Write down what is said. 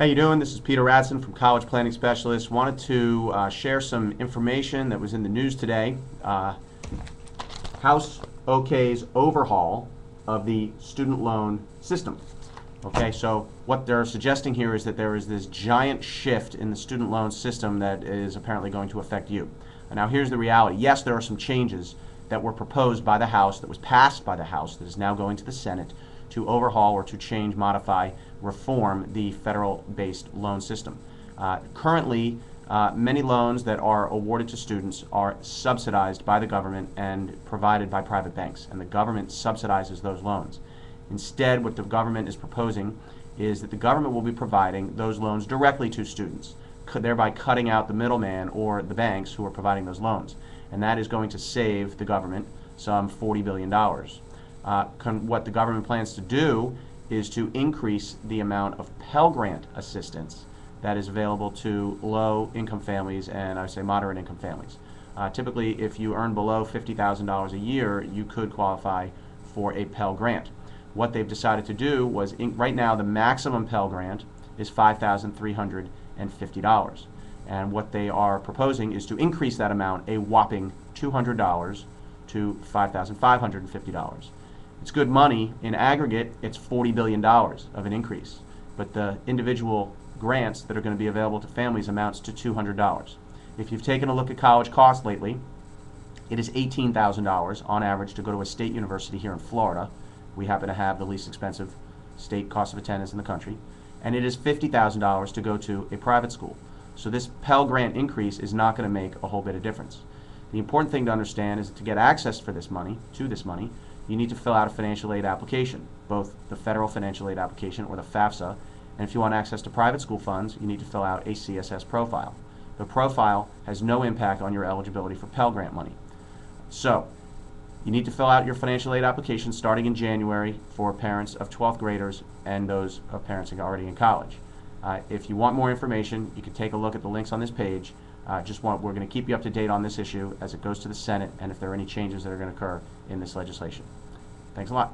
How you doing? This is Peter Radson from College Planning Specialist. Wanted to share some information that was in the news today. House OK's overhaul of the student loan system. Okay, so what they're suggesting here is that there is this giant shift in the student loan system that is apparently going to affect you. And now here's the reality. Yes, there are some changes that were proposed by the House, that was passed by the House, that is now going to the Senate to overhaul or to change, modify, reform the federal-based loan system. Currently, many loans that are awarded to students are subsidized by the government and provided by private banks, and the government subsidizes those loans. Instead, what the government is proposing is that the government will be providing those loans directly to students, thereby cutting out the middleman or the banks who are providing those loans. And that is going to save the government some $40 billion. What the government plans to do is to increase the amount of Pell Grant assistance that is available to low-income families and I would say moderate-income families. Typically, if you earn below $50,000 a year, you could qualify for a Pell Grant. What they've decided to do was, right now, the maximum Pell Grant is $5,350. And what they are proposing is to increase that amount a whopping $200 to $5,550. It's good money. In aggregate, it's $40 billion of an increase. But the individual grants that are going to be available to families amounts to $200. If you've taken a look at college costs lately, it is $18,000 on average to go to a state university here in Florida. We happen to have the least expensive state cost of attendance in the country. And it is $50,000 to go to a private school. So this Pell Grant increase is not going to make a whole bit of difference. The important thing to understand is that to get access for this money, you need to fill out a financial aid application, both the federal financial aid application or the FAFSA. And if you want access to private school funds, you need to fill out a CSS profile. The profile has no impact on your eligibility for Pell Grant money. So you need to fill out your financial aid application starting in January for parents of 12th graders and those of parents already in college. If you want more information, you can take a look at the links on this page. We're going to keep you up to date on this issue as it goes to the Senate and if there are any changes that are going to occur in this legislation. Thanks a lot.